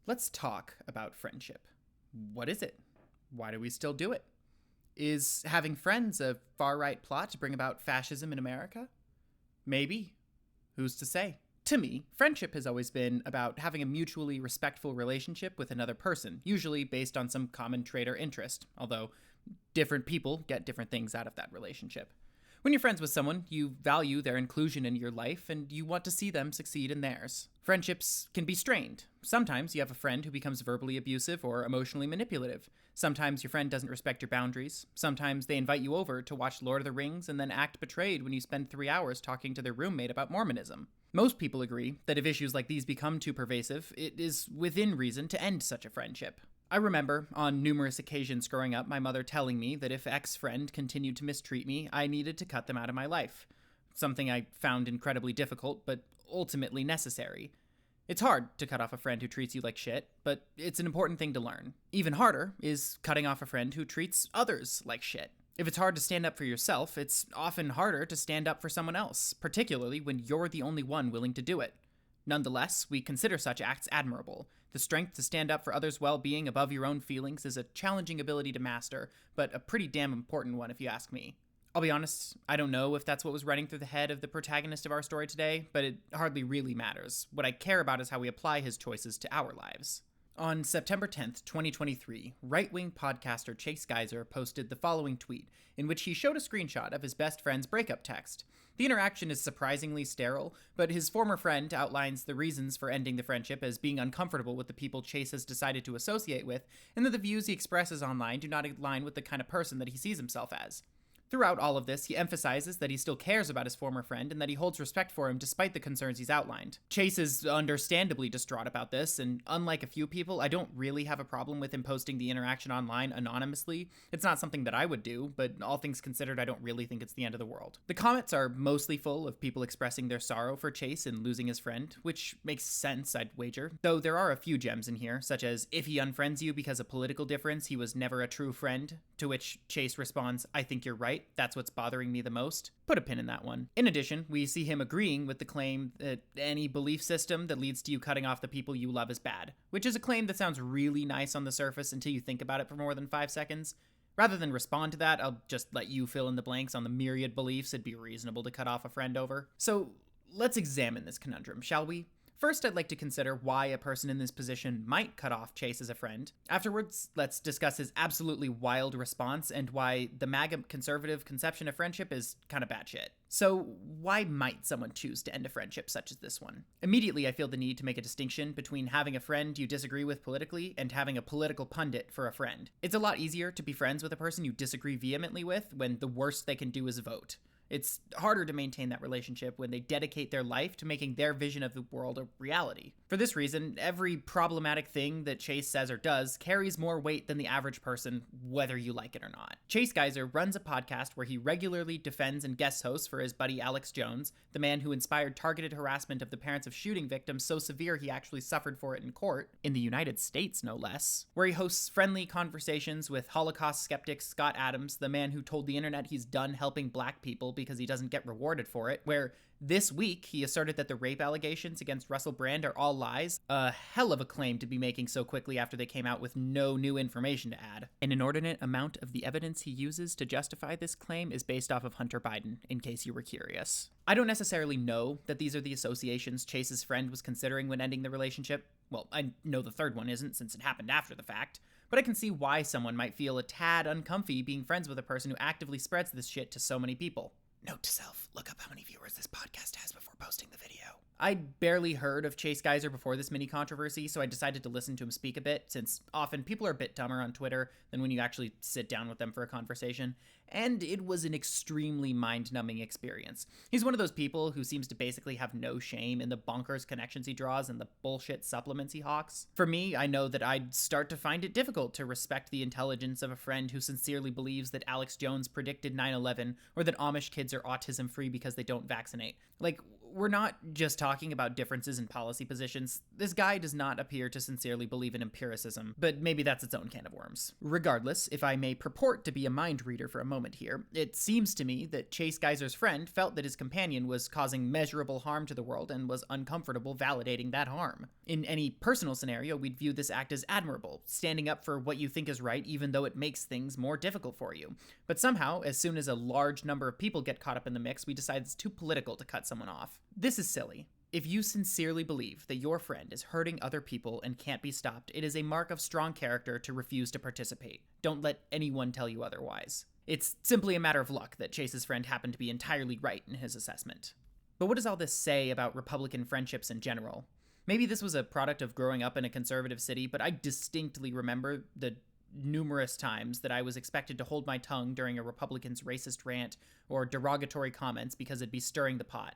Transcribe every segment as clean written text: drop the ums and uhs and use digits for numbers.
Let's talk about friendship. What is it? Why do we still do it? Is having friends a far-right plot to bring about fascism in America? Maybe. Who's to say? To me, friendship has always been about having a mutually respectful relationship with another person, usually based on some common trait or interest, although different people get different things out of that relationship. When you're friends with someone, you value their inclusion in your life and you want to see them succeed in theirs. Friendships can be strained. Sometimes you have a friend who becomes verbally abusive or emotionally manipulative. Sometimes your friend doesn't respect your boundaries. Sometimes they invite you over to watch Lord of the Rings and then act betrayed when you spend 3 hours talking to their roommate about Mormonism. Most people agree that if issues like these become too pervasive, it is within reason to end such a friendship. I remember, on numerous occasions growing up, my mother telling me that if ex-friend continued to mistreat me, I needed to cut them out of my life. Something I found incredibly difficult, but ultimately necessary. It's hard to cut off a friend who treats you like shit, but it's an important thing to learn. Even harder is cutting off a friend who treats others like shit. If it's hard to stand up for yourself, it's often harder to stand up for someone else, particularly when you're the only one willing to do it. Nonetheless, we consider such acts admirable. The strength to stand up for others' well-being above your own feelings is a challenging ability to master, but a pretty damn important one if you ask me. I'll be honest, I don't know if that's what was running through the head of the protagonist of our story today, but it hardly really matters. What I care about is how we apply his choices to our lives. On September 10th, 2023, right-wing podcaster Chase Geyser posted the following tweet, in which he showed a screenshot of his best friend's breakup text. The interaction is surprisingly sterile, but his former friend outlines the reasons for ending the friendship as being uncomfortable with the people Chase has decided to associate with, and that the views he expresses online do not align with the kind of person that he sees himself as. Throughout all of this, he emphasizes that he still cares about his former friend and that he holds respect for him despite the concerns he's outlined. Chase is understandably distraught about this, and unlike a few people, I don't really have a problem with him posting the interaction online anonymously. It's not something that I would do, but all things considered, I don't really think it's the end of the world. The comments are mostly full of people expressing their sorrow for Chase in losing his friend, which makes sense, I'd wager. Though there are a few gems in here, such as, if he unfriends you because of political difference, he was never a true friend, to which Chase responds, I think you're right. That's what's bothering me the most. Put a pin in that one. In addition, we see him agreeing with the claim that any belief system that leads to you cutting off the people you love is bad, which is a claim that sounds really nice on the surface until you think about it for more than 5 seconds. Rather than respond to that, I'll just let you fill in the blanks on the myriad beliefs it'd be reasonable to cut off a friend over. So let's examine this conundrum, shall we? First, I'd like to consider why a person in this position might cut off Chase as a friend. Afterwards, let's discuss his absolutely wild response and why the MAGA conservative conception of friendship is kind of batshit. So, why might someone choose to end a friendship such as this one? Immediately, I feel the need to make a distinction between having a friend you disagree with politically and having a political pundit for a friend. It's a lot easier to be friends with a person you disagree vehemently with when the worst they can do is vote. It's harder to maintain that relationship when they dedicate their life to making their vision of the world a reality. For this reason, every problematic thing that Chase says or does carries more weight than the average person, whether you like it or not. Chase Geyser runs a podcast where he regularly defends and guest hosts for his buddy Alex Jones, the man who inspired targeted harassment of the parents of shooting victims so severe he actually suffered for it in court, in the United States no less, where he hosts friendly conversations with Holocaust skeptic Scott Adams, the man who told the internet he's done helping black people because he doesn't get rewarded for it, where this week he asserted that the rape allegations against Russell Brand are all lies, a hell of a claim to be making so quickly after they came out with no new information to add. An inordinate amount of the evidence he uses to justify this claim is based off of Hunter Biden, in case you were curious. I don't necessarily know that these are the associations Chase's friend was considering when ending the relationship. Well, I know the third one isn't, since it happened after the fact, but I can see why someone might feel a tad uncomfy being friends with a person who actively spreads this shit to so many people. Note to self, look up how many viewers this podcast has before posting the video. I'd barely heard of Chase Geyser before this mini controversy, so I decided to listen to him speak a bit, since often people are a bit dumber on Twitter than when you actually sit down with them for a conversation, and it was an extremely mind-numbing experience. He's one of those people who seems to basically have no shame in the bonkers connections he draws and the bullshit supplements he hawks. For me, I know that I'd start to find it difficult to respect the intelligence of a friend who sincerely believes that Alex Jones predicted 9/11 or that Amish kids are autism-free because they don't vaccinate. Like, we're not just talking talking about differences in policy positions, this guy does not appear to sincerely believe in empiricism, but maybe that's its own can of worms. Regardless, if I may purport to be a mind reader for a moment here, it seems to me that Chase Geyser's friend felt that his companion was causing measurable harm to the world and was uncomfortable validating that harm. In any personal scenario, we'd view this act as admirable, standing up for what you think is right even though it makes things more difficult for you. But somehow, as soon as a large number of people get caught up in the mix, we decide it's too political to cut someone off. This is silly. If you sincerely believe that your friend is hurting other people and can't be stopped, it is a mark of strong character to refuse to participate. Don't let anyone tell you otherwise. It's simply a matter of luck that Chase's friend happened to be entirely right in his assessment. But what does all this say about Republican friendships in general? Maybe this was a product of growing up in a conservative city, but I distinctly remember the numerous times that I was expected to hold my tongue during a Republican's racist rant or derogatory comments because it'd be stirring the pot.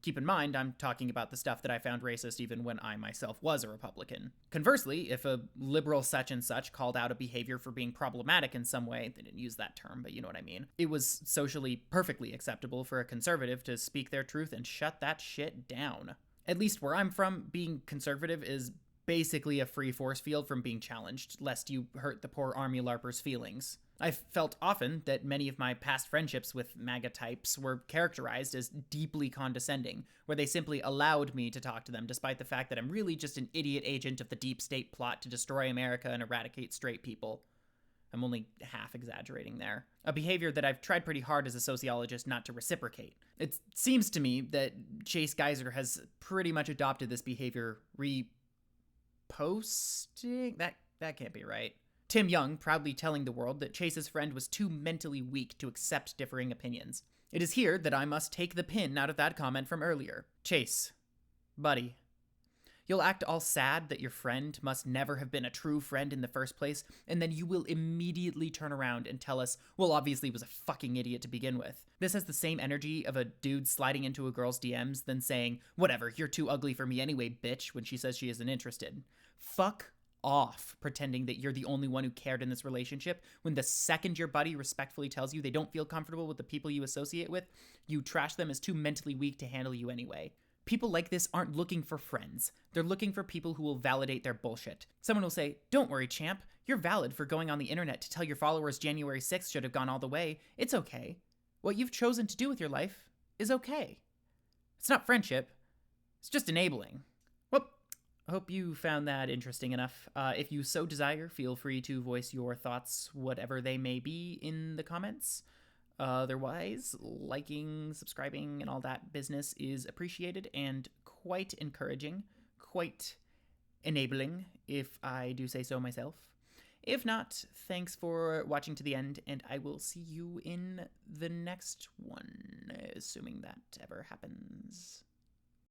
Keep in mind, I'm talking about the stuff that I found racist even when I myself was a Republican. Conversely, if a liberal such and such called out a behavior for being problematic in some way, they didn't use that term, but you know what I mean, it was socially perfectly acceptable for a conservative to speak their truth and shut that shit down. At least where I'm from, being conservative is basically a free force field from being challenged, lest you hurt the poor army larpers' feelings. I've felt often that many of my past friendships with MAGA types were characterized as deeply condescending, where they simply allowed me to talk to them despite the fact that I'm really just an idiot agent of the deep state plot to destroy America and eradicate straight people. I'm only half exaggerating there. A behavior that I've tried pretty hard as a sociologist not to reciprocate. It seems to me that Chase Geyser has pretty much adopted this behavior posting? That can't be right. Tim Young proudly telling the world that Chase's friend was too mentally weak to accept differing opinions. It is here that I must take the pin out of that comment from earlier. Chase, buddy, you'll act all sad that your friend must never have been a true friend in the first place, and then you will immediately turn around and tell us, well, obviously he was a fucking idiot to begin with. This has the same energy of a dude sliding into a girl's DMs than saying, whatever, you're too ugly for me anyway, bitch, when she says she isn't interested. Fuck off pretending that you're the only one who cared in this relationship when the second your buddy respectfully tells you they don't feel comfortable with the people you associate with, you trash them as too mentally weak to handle you anyway. People like this aren't looking for friends. They're looking for people who will validate their bullshit. Someone will say, don't worry, champ. You're valid for going on the internet to tell your followers January 6th should have gone all the way. It's okay. What you've chosen to do with your life is okay. It's not friendship. It's just enabling. Well, I hope you found that interesting enough. If you so desire, feel free to voice your thoughts, whatever they may be, in the comments. Otherwise, liking, subscribing, and all that business is appreciated and quite encouraging, quite enabling, if I do say so myself. If not, thanks for watching to the end, and I will see you in the next one, assuming that ever happens.